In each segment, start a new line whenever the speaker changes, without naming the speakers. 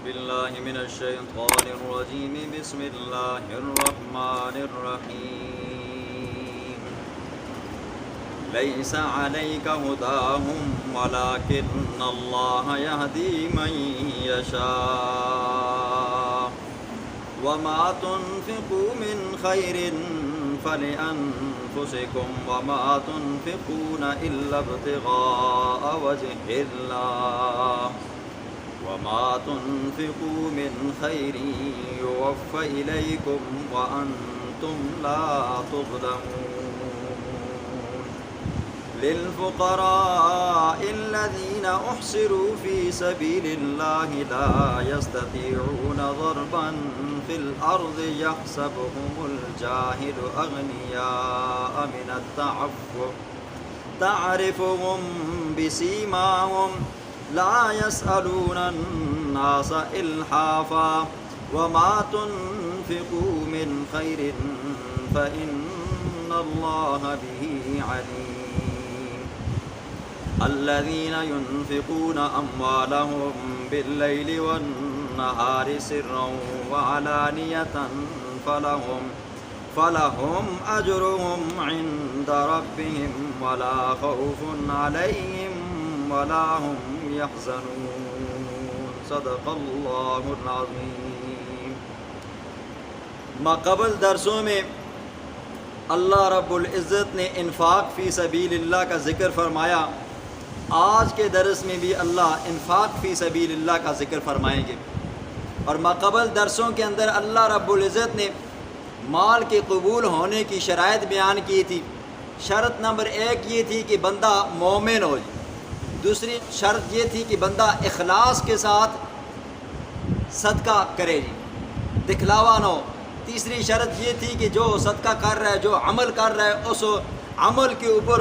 بالله من الشيطان الرجيم بسم الله الرحمن الرحيم ليس عليك هداهم ولكن الله يهدي من يشاء وما تنفقوا من خير فلأنفسكم وما تنفقون إلا ابتغاء وجه الله وما تنفقوا من خير يوفى إليكم وأنتم لا تظلمون للفقراء الذين أحصروا في سبيل الله لا يستطيعون ضربا في الأرض يحسبهم الجاهل أغنياء من التعفف تعرفهم بسيماهم لا يسألون الناس إلحافا وما تنفقوا من خير فإن الله به عليم الذين ينفقون أموالهم بالليل والنهار سرا وعلانية فلهم أجرهم عند ربهم ولا خوف عليهم ولا هم يحزنون صدق اللہ العظیم۔ ماقبل درسوں میں اللہ رب العزت نے انفاق فی سبیل اللہ کا ذکر فرمایا، آج کے درس میں بھی اللہ انفاق فی سبیل اللہ کا ذکر فرمائیں گے۔ اور ماقبل درسوں کے اندر اللہ رب العزت نے مال کے قبول ہونے کی شرائط بیان کی تھی۔ شرط نمبر 1 یہ تھی کہ بندہ مومن ہو جائے، دوسری شرط یہ تھی کہ بندہ اخلاص کے ساتھ صدقہ کرے جی، دکھلاوا نہ ہو۔ تیسری شرط یہ تھی کہ جو صدقہ کر رہا ہے، جو عمل کر رہا ہے، اس عمل کے اوپر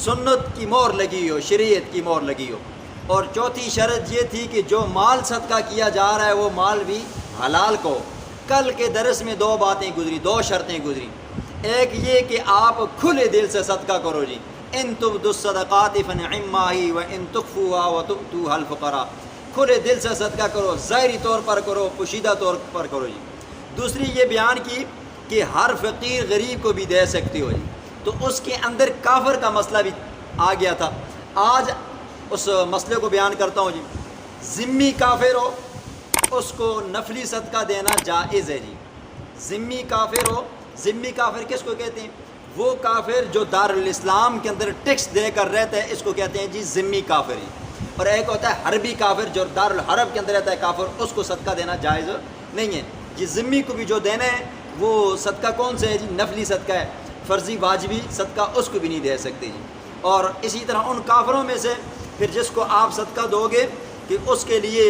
سنت کی مہر لگی ہو، شریعت کی مہر لگی ہو۔ اور چوتھی شرط یہ تھی کہ جو مال صدقہ کیا جا رہا ہے وہ مال بھی حلال کو۔ کل کے درس میں 2 باتیں گزری، 2 شرطیں گزری۔ ایک یہ کہ آپ کھلے دل سے صدقہ کرو جی، ان تبدوا الصدقات فنعما ہی وان تخفوها وتؤتوها الفقراء، کھلے دل سے صدقہ کرو، ظاہری طور پر کرو، پوشیدہ طور پر کرو جی۔ دوسری یہ بیان کی کہ ہر فقیر غریب کو بھی دے سکتے ہو جی، تو اس کے اندر کافر کا مسئلہ بھی آ گیا تھا۔ آج اس مسئلے کو بیان کرتا ہوں جی۔ ذمی کافر ہو اس کو نفلی صدقہ دینا جائز ہے جی۔ ذمی کافر ہو، ذمی کافر کس کو کہتے ہیں؟ وہ کافر جو دارالاسلام کے اندر ٹیکس دے کر رہتا ہے، اس کو کہتے ہیں جی ذمی کافر ہی۔ اور ایک ہوتا ہے حربی کافر جو دارالحرب کے اندر رہتا ہے کافر، اس کو صدقہ دینا جائز نہیں ہے جی۔ ذمی کو بھی جو دینا ہے وہ صدقہ کون سے ہے جی؟ نفلی صدقہ ہے، فرضی واجبی صدقہ اس کو بھی نہیں دے سکتے جی۔ اور اسی طرح ان کافروں میں سے پھر جس کو آپ صدقہ دو گے کہ اس کے لیے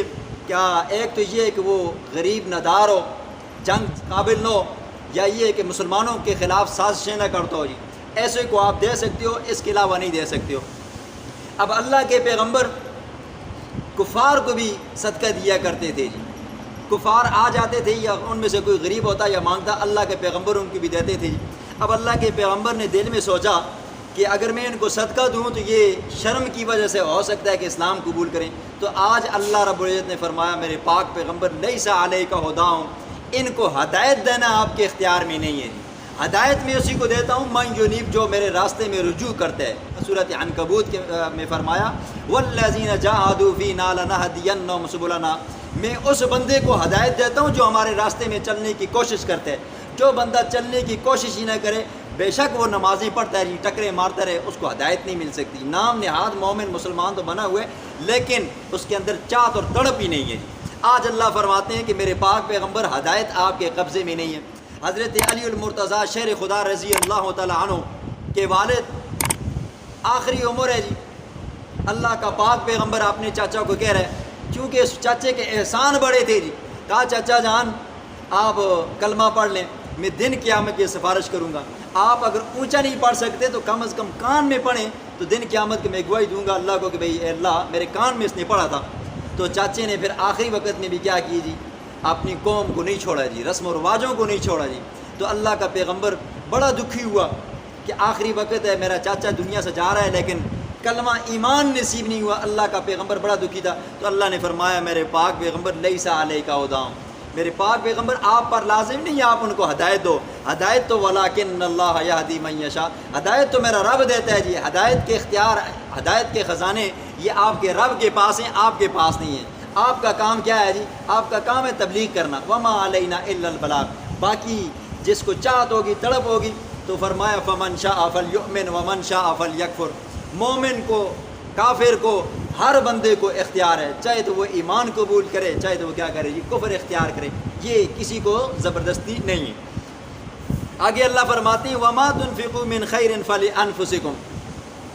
کیا ایک تو یہ ہے کہ وہ غریب ندار ہو، جنگ قابل نہ ہو، یا یہ کہ مسلمانوں کے خلاف سازشیں نہ کرتا ہو جی، ایسے کو آپ دے سکتے ہو، اس کے علاوہ نہیں دے سکتے ہو۔ اب اللہ کے پیغمبر کفار کو بھی صدقہ دیا کرتے تھے جی۔ کفار آ جاتے تھے یا ان میں سے کوئی غریب ہوتا یا مانگتا، اللہ کے پیغمبر ان کو بھی دیتے تھے جی۔ اب اللہ کے پیغمبر نے دل میں سوچا کہ اگر میں ان کو صدقہ دوں تو یہ شرم کی وجہ سے ہو سکتا ہے کہ اسلام قبول کریں، تو آج اللہ رب العزت نے فرمایا میرے پاک پیغمبر لیس علیک ہداہم، ان کو ہدایت دینا آپ کے اختیار میں نہیں ہے جی۔ ہدایت میں اسی کو دیتا ہوں من ینیب، جو میرے راستے میں رجوع کرتا ہے۔ سورۃ عنکبوت میں فرمایا والذین جاہدوا فینا لنہدینہم سبلنا، میں اس بندے کو ہدایت دیتا ہوں جو ہمارے راستے میں چلنے کی کوشش کرتا ہے۔ جو بندہ چلنے کی کوشش ہی نہ کرے، بے شک وہ نمازیں پڑھتا ہے جی، ٹکرے مارتا رہے، اس کو ہدایت نہیں مل سکتی۔ نام نہاد مومن مسلمان تو بنا ہوئے، لیکن اس کے اندر چاہت اور تڑپ ہی نہیں ہے جی۔ آج اللہ فرماتے ہیں کہ میرے پاک پیغمبر ہدایت آپ کے قبضے میں نہیں ہے۔ حضرت علی المرتضیٰ شیر خدا رضی اللہ تعالی عنہ کے والد آخری عمر ہے جی، اللہ کا پاک پیغمبر اپنے چاچا کو کہہ رہے ہیں، چونکہ اس چاچے کے احسان بڑے تھے جی، کہا چاچا جان آپ کلمہ پڑھ لیں، میں دن قیامت کی سفارش کروں گا۔ آپ اگر اونچا نہیں پڑھ سکتے تو کم از کم کان میں پڑھیں، تو دن قیامت کے میں گواہی دوں گا اللہ کو کہ بھئی اے اللہ میرے کان میں اس نے پڑھا تھا۔ تو چاچے نے پھر آخری وقت میں بھی کیا کی جی، اپنی قوم کو نہیں چھوڑا جی، رسم و رواجوں کو نہیں چھوڑا جی۔ تو اللہ کا پیغمبر بڑا دکھی ہوا کہ آخری وقت ہے، میرا چاچا دنیا سے جا رہا ہے لیکن کلمہ ایمان نصیب نہیں ہوا، اللہ کا پیغمبر بڑا دکھی تھا، تو اللہ نے فرمایا میرے پاک پیغمبر لیسا علیک ہداہم، میرے پاک پیغمبر آپ پر لازم نہیں ہے آپ ان کو ہدایت دو، ہدایت تو ولکن اللہ یہدی من یشاء، ہدایت تو میرا رب دیتا ہے جی، ہدایت کے اختیار، ہدایت کے خزانے یہ آپ کے رب کے پاس ہیں، آپ کے پاس نہیں ہیں۔ آپ کا کام کیا ہے جی؟ آپ کا کام ہے تبلیغ کرنا، وما علینا الا البلاغ، باقی جس کو چاہت ہوگی تڑپ ہوگی تو فرمایا فمن شاء فلیؤمن ومن شاء فلیکفر، مومن کو کافر کو ہر بندے کو اختیار ہے، چاہے تو وہ ایمان قبول کرے چاہے تو وہ کیا کرے جی کفر اختیار کرے، یہ کسی کو زبردستی نہیں ہے۔ آگے اللہ فرماتے ہیں وما تنفقوا من خیر فلانفسکم،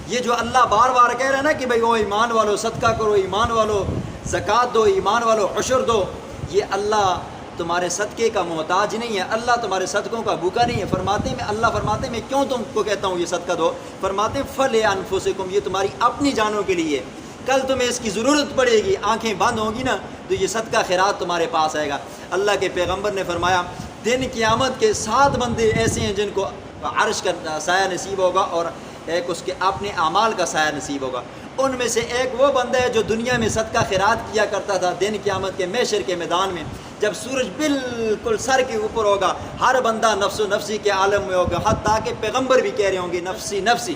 یہ جو اللہ بار بار کہہ رہے ہیں نا کہ بھئی وہ ایمان والو صدقہ کرو، ایمان والو زکوٰۃ دو، ایمان والو عشر دو، یہ اللہ تمہارے صدقے کا محتاج نہیں ہے، اللہ تمہارے صدقوں کا بھوکا نہیں ہے۔ فرماتے ہیں اللہ فرماتے ہیں میں کیوں تم کو کہتا ہوں یہ صدقہ دو، فرماتے ہیں فلانفسکم، یہ تمہاری اپنی جانوں کے لیے، کل تمہیں اس کی ضرورت پڑے گی، آنکھیں بند ہوں گی نا تو یہ صدقہ خیرات تمہارے پاس آئے گا۔ اللہ کے پیغمبر نے فرمایا دن قیامت کے 7 بندے ایسے ہیں جن کو عرش کا سایہ نصیب ہوگا اور ایک اس کے اپنے اعمال کا سایہ نصیب ہوگا، ان میں سے ایک وہ بندہ ہے جو دنیا میں صدقہ خیرات کیا کرتا تھا، دن قیامت کے محشر کے میدان میں جب سورج بالکل سر کے اوپر ہوگا، ہر بندہ نفس و نفسی کے عالم میں ہوگا، حتیٰ کہ پیغمبر بھی کہہ رہے ہوں گے نفسی نفسی،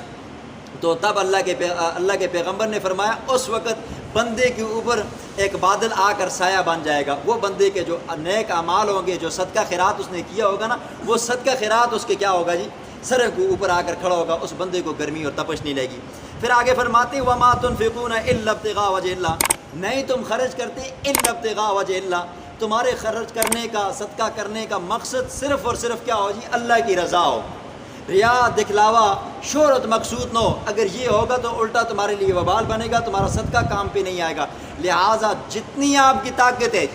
تو تب اللہ کے پیغمبر نے فرمایا اس وقت بندے کے اوپر ایک بادل آ کر سایہ بن جائے گا، وہ بندے کے جو نیک اعمال ہوں گے، جو صدقہ خیرات اس نے کیا ہوگا نا، وہ صدقہ خیرات اس کے کیا ہوگا جی سر کے اوپر آ کر کھڑا ہوگا، اس بندے کو گرمی اور تپش نہیں لگے گی۔ پھر آگے فرماتے ہیں وما تنفقون الا ابتغاء وجہ اللہ، نہیں تم خرچ کرتے الا ابتغاء وجہ اللہ، تمہارے خرچ کرنے کا صدقہ کرنے کا مقصد صرف اور صرف کیا ہو جی اللہ کی رضا ہو، ریا دکھلاوا شہرت مقصود نہ ہو، اگر یہ ہوگا تو الٹا تمہارے لیے وبال بنے گا، تمہارا صدقہ کام پہ نہیں آئے گا۔ لہٰذا جتنی آپ کی طاقت ہے،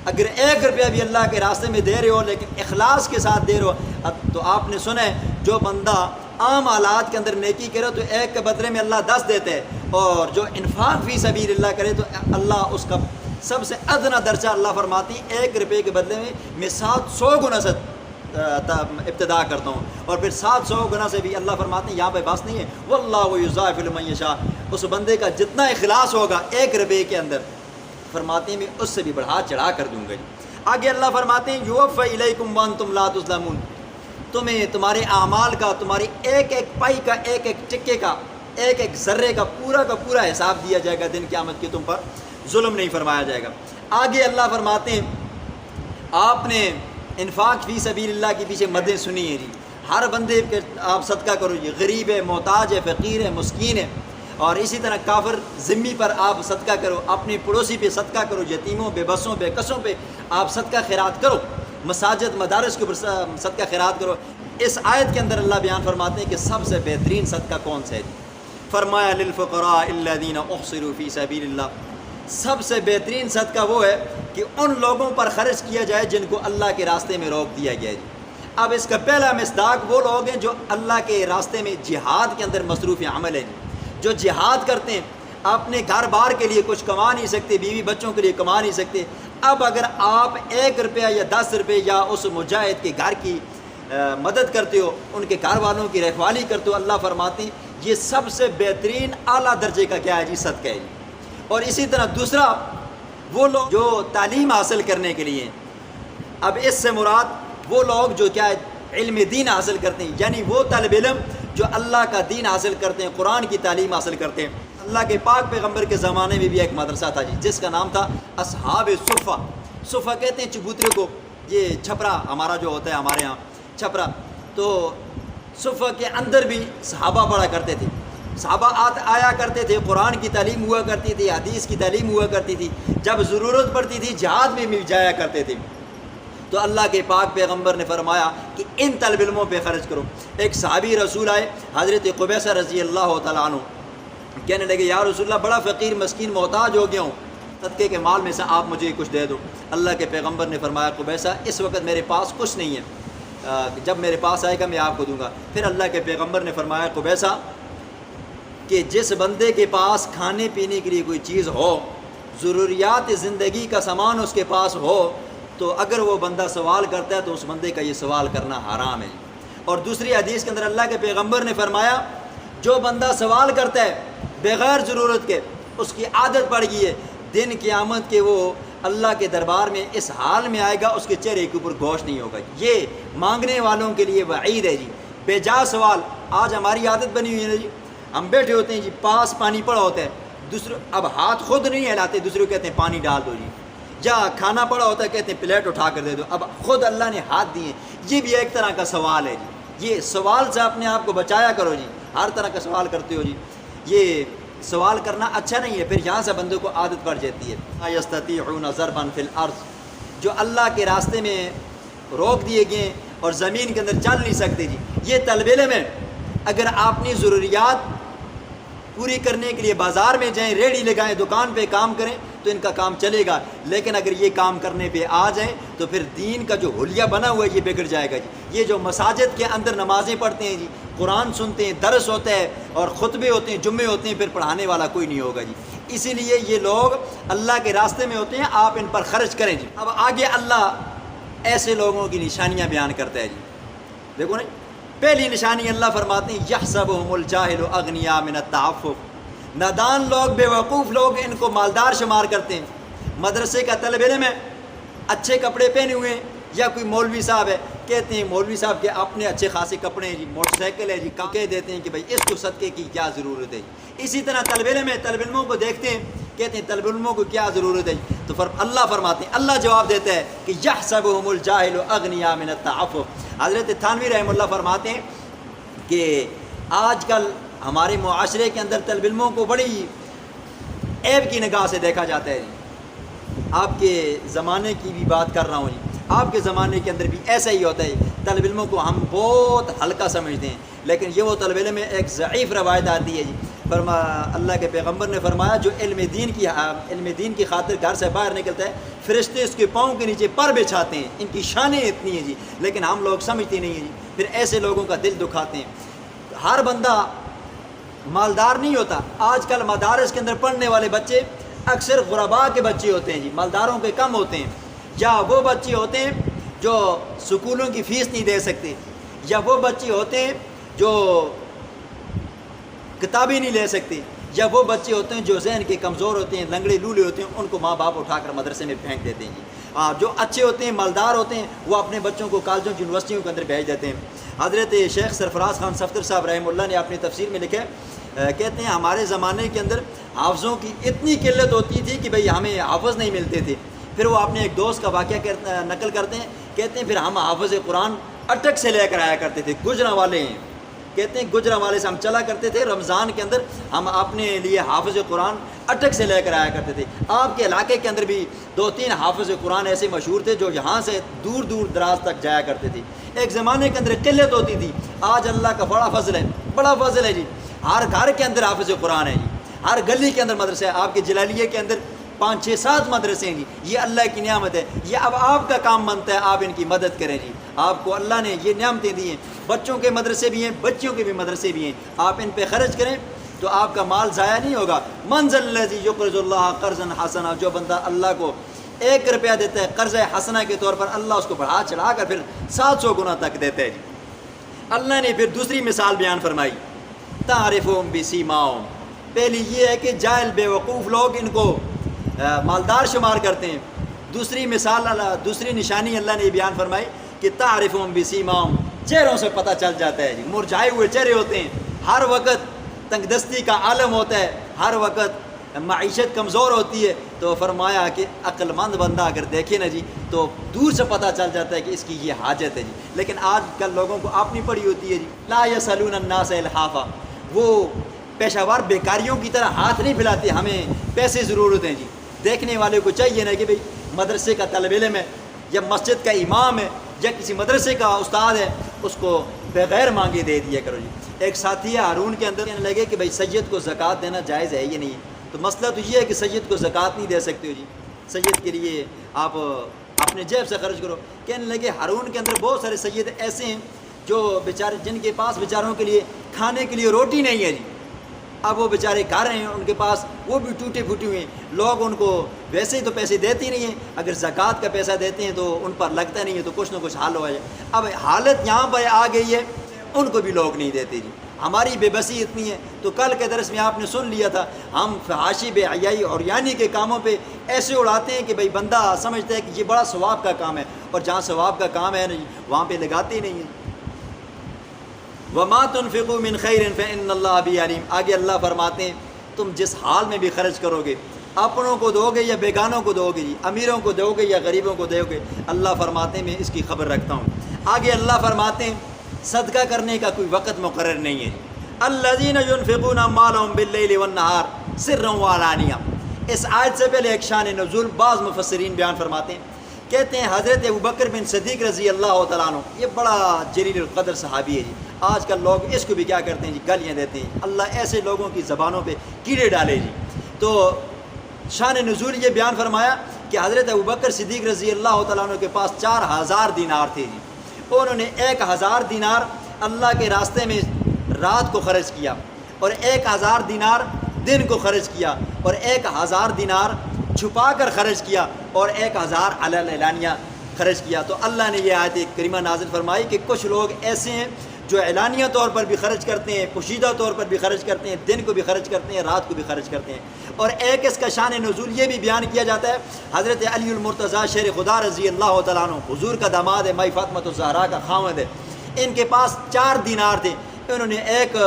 اگر 1 روپیہ بھی اللہ کے راستے میں دے رہے ہو لیکن اخلاص کے ساتھ دے رہے ہو، تو آپ نے سنا ہے جو بندہ عام حالات کے اندر نیکی کرے تو 1 کے بدلے میں اللہ 10 دیتے ہیں، اور جو انفاق فی سبیل اللہ کرے تو اللہ اس کا سب سے ادنا درجہ اللہ فرماتی 1 روپے کے بدلے میں 700 گنا سے ابتدا کرتا ہوں، اور پھر 700 گنا سے بھی اللہ فرماتے ہیں یہاں پہ بس نہیں ہے، واللہ یضاعف لمن یشاء، اس بندے کا جتنا اخلاص ہوگا 1 روپے کے اندر فرماتے ہیں میں اس سے بھی بڑھا چڑھا کر دوں گا۔ آگے اللہ فرماتے ہیں یوفی الیکم وانتم لا تظلمون، تمہیں تمہارے اعمال کا، تمہاری ایک پائی کا، ایک ٹکے کا، ایک ذرے کا پورا حساب دیا جائے گا، دن قیامت کے تم پر ظلم نہیں فرمایا جائے گا۔ آگے اللہ فرماتے ہیں آپ نے انفاق فی سبیل اللہ کے پیچھے مدیں سنی ہیں جی، ہر بندے کے آپ صدقہ کرو جی، غریب ہے، محتاج ہے، فقیر ہے، مسکین ہے، اور اسی طرح کافر ذمی پر آپ صدقہ کرو، اپنے پڑوسی پہ صدقہ کرو، یتیموں بے بسوں بے کسوں پہ آپ صدقہ خیرات کرو، مساجد مدارس کے اوپر صدقہ خیرات کرو۔ اس آیت کے اندر اللہ بیان فرماتے ہیں کہ سب سے بہترین صدقہ کون سا ہے؟ فرمایا للفقراء الذین احصروا فی سبیل اللہ، سب سے بہترین صدقہ وہ ہے کہ ان لوگوں پر خرچ کیا جائے جن کو اللہ کے راستے میں روک دیا گیا ہے۔ اب اس کا پہلا مصداق وہ لوگ ہیں جو اللہ کے راستے میں جہاد کے اندر مصروف عمل ہیں، جو جہاد کرتے ہیں، اپنے گھر بار کے لیے کچھ کما نہیں سکتے، بیوی بچوں کے لیے کما نہیں سکتے، اب اگر آپ 1 روپیہ یا 10 روپے یا اس مجاہد کے گھر کی مدد کرتے ہو، ان کے گھر والوں کی رکھوالی کرتے ہو، اللہ فرماتے ہیں یہ سب سے بہترین اعلیٰ درجے کا کیا ہے جی صدقہ ہے۔ اور اسی طرح دوسرا وہ لوگ جو تعلیم حاصل کرنے کے لیے، اب اس سے مراد وہ لوگ جو کیا ہے علم دین حاصل کرتے ہیں، یعنی وہ طالب علم جو اللہ کا دین حاصل کرتے ہیں، قرآن کی تعلیم حاصل کرتے ہیں۔ اللہ کے پاک پیغمبر کے زمانے میں بھی ایک مدرسہ تھا جی جس کا نام تھا اصحاب صفہ، صفہ کہتے ہیں چبوترے کو، یہ چھپرا ہمارا جو ہوتا ہے ہمارے ہاں چھپرا، تو صفہ کے اندر بھی صحابہ پڑھا کرتے تھے، صحابہ آیا کرتے تھے، قرآن کی تعلیم ہوا کرتی تھی، حدیث کی تعلیم ہوا کرتی تھی، جب ضرورت پڑتی تھی جہاد میں بھی جایا کرتے تھے۔ تو اللہ کے پاک پیغمبر نے فرمایا کہ ان طالب علموں پہ خرچ کرو۔ ایک صحابی رسول آئے حضرت قبیصہ رضی اللہ تعالیٰ عنہ، کہنے لگے یا رسول اللہ بڑا فقیر مسکین محتاج ہو گیا ہوں، صدقے کے مال میں سے آپ مجھے کچھ دے دو۔ اللہ کے پیغمبر نے فرمایا قبیصہ اس وقت میرے پاس کچھ نہیں ہے، جب میرے پاس آئے گا میں آپ کو دوں گا۔ پھر اللہ کے پیغمبر نے فرمایا قبیصہ کہ جس بندے کے پاس کھانے پینے کے لیے کوئی چیز ہو، ضروریات زندگی کا سامان اس کے پاس ہو، تو اگر وہ بندہ سوال کرتا ہے تو اس بندے کا یہ سوال کرنا حرام ہے۔ اور دوسری حدیث کے اندر اللہ کے پیغمبر نے فرمایا جو بندہ سوال کرتا ہے بغیر ضرورت کے، اس کی عادت پڑ گئی ہے، دن قیامت کے وہ اللہ کے دربار میں اس حال میں آئے گا، اس کے چہرے کے اوپر گوشت نہیں ہوگا۔ یہ مانگنے والوں کے لیے وعید ہے جی، بے جا سوال۔ آج ہماری عادت بنی ہوئی ہے نا جی، ہم بیٹھے ہوتے ہیں جی، پاس پانی پڑا ہوتا ہے، دوسروں اب ہاتھ خود نہیں ہلاتے، دوسروں کہتے ہیں پانی ڈال دو جی، یا کھانا پڑا ہوتا ہے کہتے ہیں پلیٹ اٹھا کر دے دو، اب خود اللہ نے ہاتھ دیے۔ یہ بھی ایک طرح کا سوال ہے جی، یہ سوال سے اپنے آپ کو بچایا کرو جی، ہر طرح کا سوال کرتے ہو جی، یہ سوال کرنا اچھا نہیں ہے، پھر یہاں سے بندوں کو عادت پڑ جاتی ہے۔ یستطیعون ضربا فی الارض، جو اللہ کے راستے میں روک دیے گئے اور زمین کے اندر چل نہیں سکتے جی، یہ طالب علم ہے، اگر آپ اپنی ضروریات پوری کرنے کے لیے بازار میں جائیں، ریڑھی لگائیں، دکان پہ کام کریں تو ان کا کام چلے گا، لیکن اگر یہ کام کرنے پہ آ جائیں تو پھر دین کا جو حلیہ بنا ہوا ہے یہ بگڑ جائے گا جی۔ یہ جو مساجد کے اندر نمازیں پڑھتے ہیں جی، قرآن سنتے ہیں، درس ہوتا ہے اور خطبے ہوتے ہیں، جمعے ہوتے ہیں، پھر پڑھانے والا کوئی نہیں ہوگا جی۔ اسی لیے یہ لوگ اللہ کے راستے میں ہوتے ہیں، آپ ان پر خرچ کریں جی۔ اب آگے اللہ ایسے لوگوں کی نشانیاں بیان کرتا ہے جی، دیکھو نا، پہلی نشانی اللہ فرماتے ہیں یحسبهم الجاہل اغنیاء من التعفف، نادان لوگ، بے وقوف لوگ ان کو مالدار شمار کرتے ہیں۔ مدرسے کا طالب علم ہے، اچھے کپڑے پہنے ہوئے ہیں، یا کوئی مولوی صاحب ہے، کہتے ہیں مولوی صاحب کے اپنے اچھے خاصے کپڑے ہیں جی، موٹر سائیکل ہے جی، کہہ دیتے ہیں کہ بھائی اس کو صدقے کی کیا ضرورت ہے۔ اسی طرح طالب علم ہے، طالب علموں کو دیکھتے ہیں، کہتے ہیں طالب علموں کو کیا ضرورت ہے، تو اللہ فرماتے ہیں، اللہ جواب دیتا ہے کہ یحسبهم الجاہل اغنیاء من التعفف۔ حضرت تھانوی رحمہ اللہ فرماتے ہیں کہ آج کل ہمارے معاشرے کے اندر طالب علموں کو بڑی عیب کی نگاہ سے دیکھا جاتا ہے جی۔ آپ کے زمانے کی بھی بات کر رہا ہوں جی، آپ کے زمانے کے اندر بھی ایسا ہی ہوتا ہے، طالب علموں کو ہم بہت ہلکا سمجھتے ہیں، لیکن یہ وہ طالب علم ہے، ایک ضعیف روایت آتی ہے جی، اللہ کے پیغمبر نے فرمایا جو علم دین کی خاطر گھر سے باہر نکلتا ہے، فرشتے اس کے پاؤں کے نیچے پر بچھاتے ہیں، ان کی شانیں اتنی ہیں جی، لیکن ہم لوگ سمجھتے نہیں ہیں جی، پھر ایسے لوگوں کا دل دکھاتے ہیں۔ ہر بندہ مالدار نہیں ہوتا، آج کل مدارس کے اندر پڑھنے والے بچے اکثر غرباء کے بچے ہوتے ہیں جی، مالداروں کے کم ہوتے ہیں، یا وہ بچے ہوتے ہیں جو سکولوں کی فیس نہیں دے سکتے، یا وہ بچے ہوتے ہیں جو کتابیں نہیں لے سکتے، یا وہ بچے ہوتے ہیں جو ذہن کے کمزور ہوتے ہیں، لنگڑے لولے ہوتے ہیں، ان کو ماں باپ اٹھا کر مدرسے میں پھینک دیتے ہیں جی۔ جو اچھے ہوتے ہیں، مالدار ہوتے ہیں، وہ اپنے بچوں کو کالجوں یونیورسٹیوں کے اندر بھیج دیتے ہیں۔ حضرت شیخ سرفراز خان صفدر صاحب رحمہ اللہ نے اپنی تفسیر میں لکھا ہے، کہتے ہیں ہمارے زمانے کے اندر حافظوں کی اتنی قلت ہوتی تھی کہ بھئی ہمیں حافظ نہیں ملتے تھے۔ پھر وہ اپنے ایک دوست کا واقعہ نقل کرتے ہیں، کہتے ہیں پھر ہم حافظ قرآن اٹک سے لے کر آیا کرتے تھے، گجرا والے ہیں، کہتے ہیں گجرا والے سے ہم چلا کرتے تھے، رمضان کے اندر ہم اپنے لیے حافظ قرآن اٹک سے لے کر آیا کرتے تھے۔ آپ کے علاقے کے اندر بھی 2-3 حافظ قرآن ایسے مشہور تھے جو یہاں سے دور دور دراز تک جایا کرتے تھے۔ ایک زمانے کے اندر قلت ہوتی تھی، آج اللہ کا بڑا فضل ہے، بڑا فضل ہے جی، ہر گھر کے اندر حافظ قرآن ہے جی، ہر گلی کے اندر مدرسہ ہے، آپ کے جلالیہ کے اندر 5-6-7 مدرسے ہیں جی، یہ اللہ کی نعمت ہے، یہ اب آپ کا کام بنتا ہے آپ ان کی مدد کریں جی۔ آپ کو اللہ نے یہ نعمتیں دی ہیں، بچوں کے مدرسے بھی ہیں، بچیوں کے بھی مدرسے بھی ہیں، آپ ان پہ خرچ کریں تو آپ کا مال ضائع نہیں ہوگا۔ من ذا الذی یقرض اللہ قرضا حسنا، جو بندہ اللہ کو 1 روپیہ دیتا ہے قرض حسنہ کے طور پر، اللہ اس کو بڑھا چڑھا کر پھر 700 گنا تک دیتا ہے جی۔ اللہ نے پھر دوسری مثال بیان فرمائی، تعرفہم بسیماہم، پہلی یہ ہے کہ جاہل بے وقوف لوگ ان کو مالدار شمار کرتے ہیں۔ دوسری مثال، دوسری نشانی اللہ نے بیان فرمائی کہ تعرفہم بسیماہم، چہروں سے پتہ چل جاتا ہے جی، مرجھائے ہوئے چہرے ہوتے ہیں، ہر وقت تنگ دستی کا عالم ہوتا ہے، ہر وقت معیشت کمزور ہوتی ہے، تو فرمایا کہ عقل مند بندہ اگر دیکھے نا جی تو دور سے پتہ چل جاتا ہے کہ اس کی یہ حاجت ہے جی۔ لیکن آج کل لوگوں کو اپنی پڑی ہوتی ہے جی، لا یسألون الناس الحافا، وہ پیشہ ور بیکاریوں کی طرح ہاتھ نہیں پھیلاتے، ہمیں پیسے ضرورت ہیں جی۔ دیکھنے والے کو چاہیے نا کہ بھئی مدرسے کا طالب علم ہے یا مسجد کا امام ہے یا کسی مدرسے کا استاد ہے، اس کو بغیر مانگے دے دیا کرو جی۔ ایک ساتھی ہے ہارون کے اندر کہنے لگے کہ بھئی سید کو زکوٰۃ دینا جائز ہے یا نہیں ہے، تو مسئلہ تو یہ ہے کہ سید کو زکوٰۃ نہیں دے سکتے ہو جی، سید کے لیے آپ اپنے جیب سے خرچ کرو۔ کہنے لگے ہارون کے اندر بہت سارے سید ایسے ہیں جو بیچارے، جن کے پاس بیچاروں کے لیے کھانے کے لیے روٹی نہیں ہے جی، اب وہ بیچارے گھر ہیں ان کے پاس، وہ بھی ٹوٹے پھوٹے ہوئے ہیں، لوگ ان کو ویسے ہی تو پیسے دیتے ہی نہیں ہیں، اگر زکوٰۃ کا پیسہ دیتے ہیں تو ان پر لگتا نہیں ہے، تو کچھ نہ کچھ حل ہو جائے۔ اب حالت یہاں پر آ گئی ہے، ان کو بھی لوگ نہیں دیتے جی۔ ہماری بے بسی اتنی ہے. تو کل کے درس میں آپ نے سن لیا تھا ہم فحاشی بے حیائی اور یعنی کے کاموں پہ ایسے اڑاتے ہیں کہ بھئی بندہ سمجھتا ہے کہ یہ بڑا ثواب کا کام ہے، اور جہاں ثواب کا کام ہے نہیں وہاں پہ لگاتے ہی نہیں ہیں. وَمَا تُنْفِقُوا مِنْ خَيْرٍ فَإِنَّ اللَّهَ بِهِ عَلِيمٌ. آگے اللہ فرماتے ہیں تم جس حال میں بھی خرچ کرو گے، اپنوں کو دو گے یا بیگانوں کو دو گے، امیروں کو دو گے یا غریبوں کو دو گے، اللہ فرماتے ہیں میں اس کی خبر رکھتا ہوں. آگے اللہ فرماتے ہیں صدقہ کرنے کا کوئی وقت مقرر نہیں ہے. الذین ينفقون اموالهم باللیل والنہار سرا وعلانیہ. اس آیت سے پہلے ایک شان نزول بعض مفسرین بیان فرماتے ہیں، کہتے ہیں حضرت ابوبکر بن صدیق رضی اللہ تعالیٰ عنہ، یہ بڑا جلیل القدر صحابی ہے جی. آج کل لوگ اس کو بھی کیا کرتے ہیں جی، گالیاں دیتے ہیں. اللہ ایسے لوگوں کی زبانوں پہ کیڑے ڈالے جی. تو شان نزول یہ بیان فرمایا کہ حضرت ابوبکر صدیق رضی اللہ تعالیٰ عنہ کے پاس 4000 دینار تھے جی. انہوں نے 1000 دینار اللہ کے راستے میں رات کو خرچ کیا، اور 1000 دینار دن کو خرچ کیا، اور 1000 دینار چھپا کر خرچ کیا، اور 1000 علی اعلانیہ خرچ کیا. تو اللہ نے یہ آیت کریمہ نازل فرمائی کہ کچھ لوگ ایسے ہیں جو اعلانیہ طور پر بھی خرچ کرتے ہیں، پوشیدہ طور پر بھی خرچ کرتے ہیں، دن کو بھی خرچ کرتے ہیں، رات کو بھی خرچ کرتے ہیں. اور ایک اس کا شان نزول یہ بھی بیان کیا جاتا ہے، حضرت علی المرتضیٰ شیر خدا رضی اللہ تعالیٰ عنہ حضور کا داماد ہے، مائی فاطمہ الزہرا کا خاوند ہے. ان کے پاس 4 دینار تھے. انہوں نے 1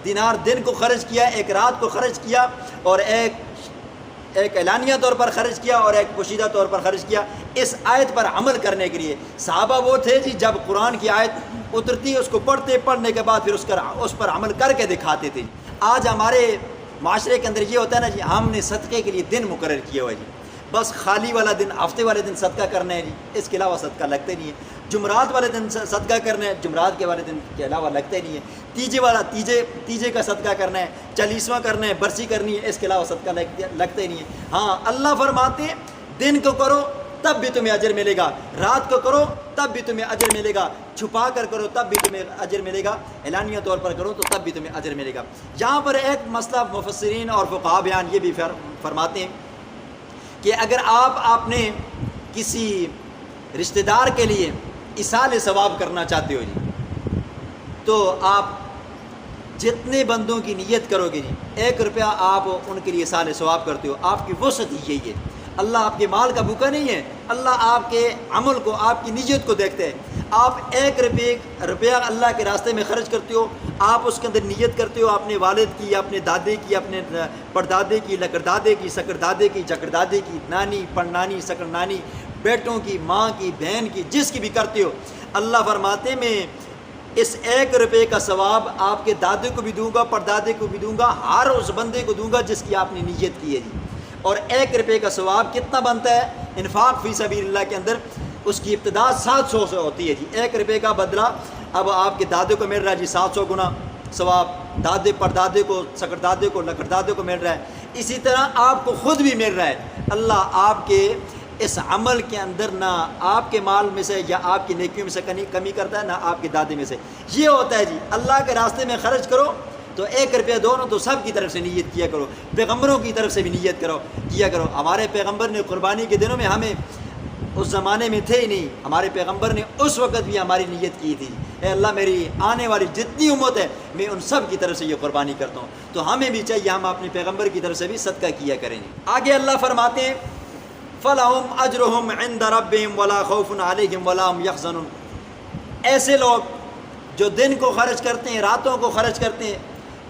دینار دن کو خرچ کیا، 1 رات کو خرچ کیا، اور ایک اعلانیہ طور پر خرچ کیا، اور 1 پوشیدہ طور پر خرچ کیا، اس آیت پر عمل کرنے کے لیے. صحابہ وہ تھے جی جب قرآن کی آیت اترتی اس کو پڑھنے کے بعد پھر اس پر عمل کر کے دکھاتے تھے. آج ہمارے معاشرے کے اندر یہ ہوتا ہے نا جی، ہم نے صدقے کے لیے دن مقرر کیا ہوا جی، بس خالی والا دن ہفتے والے دن صدقہ کرنا ہے جی، اس کے علاوہ صدقہ لگتے نہیں ہے. جمعرات والے دن صدقہ کرنا ہے، جمعرات کے والے دن کے علاوہ لگتے نہیں ہے. تیجے کا صدقہ کرنا ہے، 40واں کرنا ہے، برسی کرنی ہے، اس کے علاوہ صدقہ لگتے نہیں ہے. ہاں اللہ فرماتے ہیں دن کو کرو تب بھی تمہیں اجر ملے گا، رات کو کرو تب بھی تمہیں اجر ملے گا، چھپا کر کرو تب بھی تمہیں اجر ملے گا، اعلانیہ طور پر کرو تو تب بھی تمہیں اجر ملے گا. یہاں پر ایک مسئلہ مفسرین اور فقہاء بیان یہ بھی فرماتے ہیں کہ اگر آپ نے کسی رشتہ دار کے لیے ایصال ثواب کرنا چاہتے ہو جی، تو آپ جتنے بندوں کی نیت کرو گے جی، 1 روپیہ آپ ان کے لیے ایصال ثواب کرتے ہو، آپ کی وسعت ہی یہی ہے. اللہ آپ کے مال کا بھوکا نہیں ہے، اللہ آپ کے عمل کو، آپ کی نیت کو دیکھتے ہیں. آپ 1 روپیہ اللہ کے راستے میں خرچ کرتے ہو، آپ اس کے اندر نیت کرتے ہو اپنے والد کی، اپنے دادے کی، اپنے پردادے کی، لکڑدادے کی، سکردادے کی، جکردادے کی، نانی، پڑنانی، سکرنانی، بیٹوں کی، ماں کی، بہن کی، جس کی بھی کرتے ہو. اللہ فرماتے میں اس 1 روپے کا ثواب آپ کے دادے کو بھی دوں گا، پردادے کو بھی دوں گا، ہر اس بندے کو دوں گا جس کی آپ نے نیت کی ہے جی. اور 1 روپے کا ثواب کتنا بنتا ہے انفاق فی سبیل اللہ کے اندر؟ اس کی ابتدا 700 سے ہوتی ہے جی. 1 روپے کا بدلہ اب آپ کے دادے کو مل رہا ہے جی 700 گنا ثواب، دادے پردادے کو، سکردادے کو، لکڑدادے کو مل رہا ہے. اسی طرح آپ کو خود بھی مل رہا ہے. اللہ آپ کے اس عمل کے اندر نہ آپ کے مال میں سے یا آپ کی نیکیوں میں سے کمی کرتا ہے، نہ آپ کے دادے میں سے. یہ ہوتا ہے جی اللہ کے راستے میں خرچ کرو تو 1 روپیہ دونوں تو سب کی طرف سے نیت کیا کرو، پیغمبروں کی طرف سے بھی نیت کیا کرو. ہمارے پیغمبر نے قربانی کے دنوں میں، ہمیں اس زمانے میں تھے ہی نہیں، ہمارے پیغمبر نے اس وقت بھی ہماری نیت کی تھی، اے اللہ میری آنے والی جتنی امت ہے میں ان سب کی طرف سے یہ قربانی کرتا ہوں. تو ہمیں بھی چاہیے ہم اپنے پیغمبر کی طرف سے بھی صدقہ کیا کریں. آگے اللہ فرماتے ہیں فَلَهُمْ أَجْرُهُمْ عِنْدَ رَبِّهِمْ وَلَا خَوْفٌ عَلَيْهِمْ وَلَا هُمْ يَحْزَنُونَ. ایسے لوگ جو دن کو خرچ کرتے ہیں، راتوں کو خرچ کرتے ہیں،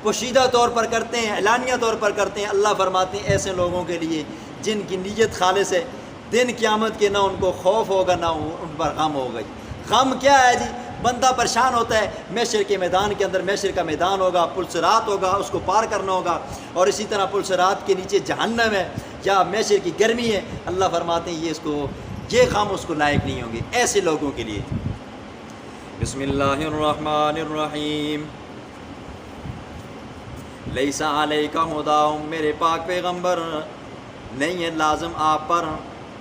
پوشیدہ طور پر کرتے ہیں، اعلانیہ طور پر کرتے ہیں، اللہ فرماتے ہیں ایسے لوگوں کے لیے جن کی نیت خالص ہے، دن قیامت کے نہ ان کو خوف ہوگا نہ ان پر غم ہوگا. غم کیا ہے جی؟ بندہ پریشان ہوتا ہے، محشر کے میدان کے اندر، محشر کا میدان ہوگا، پل صراط ہوگا، اس کو پار کرنا ہوگا، اور اسی طرح پل صراط کے نیچے جہنم ہے یا محشر کی گرمی ہے. اللہ فرماتے ہیں یہ غم اس کو لائق نہیں ہوں گے ایسے لوگوں کے لیے. بسم اللہ الرحمن الرحیم. لیس علیک ھداھم، میرے پاک پیغمبر نہیں ہے لازم آپ پر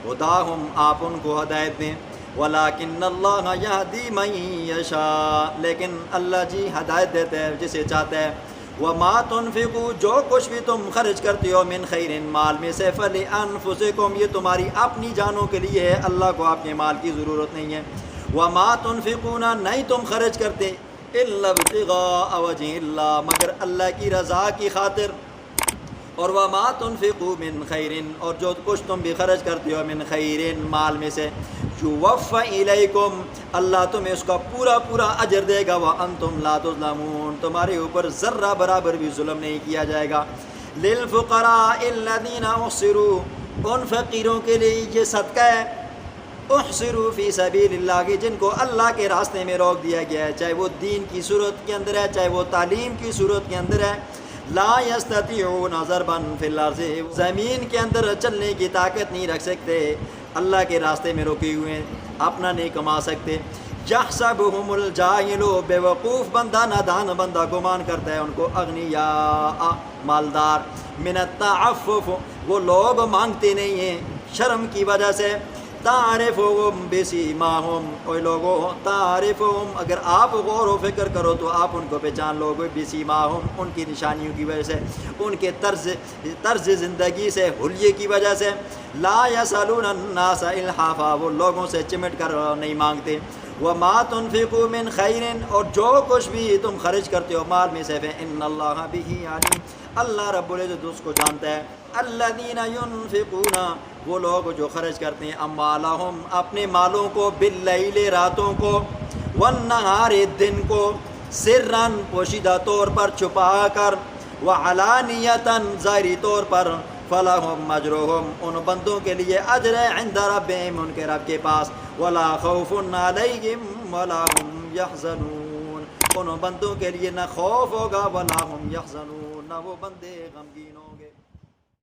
ھداھم آپ ان کو ہدایت دیں، ولیکن اللہ یہدی من یشاء، لیکن اللہ جی ہدایت دیتا ہے جسے چاہتا ہے. وما تنفقوا، جو کچھ بھی تم خرچ کرتے ہو، من خیر، مال میں سے، فلانفسکم، یہ تمہاری اپنی جانوں کے لیے ہے، اللہ کو آپ کے مال کی ضرورت نہیں ہے. وما تنفقون، نہیں تم خرچ کرتے الا ابتغاء وجہ اللہ، مگر اللہ کی رضا کی خاطر. اور وما تنفقوا من خیر، اور جو کچھ تم بھی خرچ کرتے ہو من خیر مال میں سے، یوفى الیکم، اللہ تمہیں اس کا پورا پورا اجر دے گا. وانتم لا تظلمون، تمہارے اوپر ذرہ برابر بھی ظلم نہیں کیا جائے گا. للفقراء الذین احصروا، ان فقیروں کے لیے یہ صدقہ ہے، احصروا فی سبیل اللہ کی، جن کو اللہ کے راستے میں روک دیا گیا ہے، چاہے وہ دین کی صورت کے اندر ہے، چاہے وہ تعلیم کی صورت کے اندر ہے. لا یستطیعون ضربا فی الارض، زمین کے اندر چلنے کی طاقت نہیں رکھ سکتے، اللہ کے راستے میں روکے ہوئے ہیں، اپنا نہیں کما سکتے. یحسبهم الجاہل، بے وقوف بندہ، نادان بندہ گمان کرتا ہے ان کو اغنیاء، مالدار. من التعفف، وہ لوگ مانگتے نہیں ہیں شرم کی وجہ سے. تعرفهم بسیماہم، اوے لوگوں تعرفهم، اگر آپ غور و فکر کرو تو آپ ان کو پہچان لو گے. بسیماہم، ان کی نشانیوں کی وجہ سے، ان کے طرز زندگی سے، حلیے کی وجہ سے. لا یسألون الناس الحافا، وہ لوگوں سے چمٹ کر نہیں مانگتے. وما تنفقوا من خیر، اور جو کچھ بھی تم خرچ کرتے ہو مال میں سے، فإن اللہ بہ علیم، اللہ رب العزت اس کو جانتا ہے. الذین ينفقون، وہ لوگ جو خرچ کرتے ہیں، اموالہم، اپنے مالوں کو، باللیل، راتوں کو، والنہار، دن کو، سرًا، پوشیدہ طور پر، چھپا کر، وعلانیۃً، ظاہری طور پر. فلہم اجرہم، ان بندوں کے لیے اجر ہے، عند ربہم، ان کے رب کے پاس. ولا خوف علیہم ولا هم یحزنون، ان بندوں کے لیے نہ خوف ہوگا، ولا هم یحزنون، نہ وہ بندے غمگین ہوں.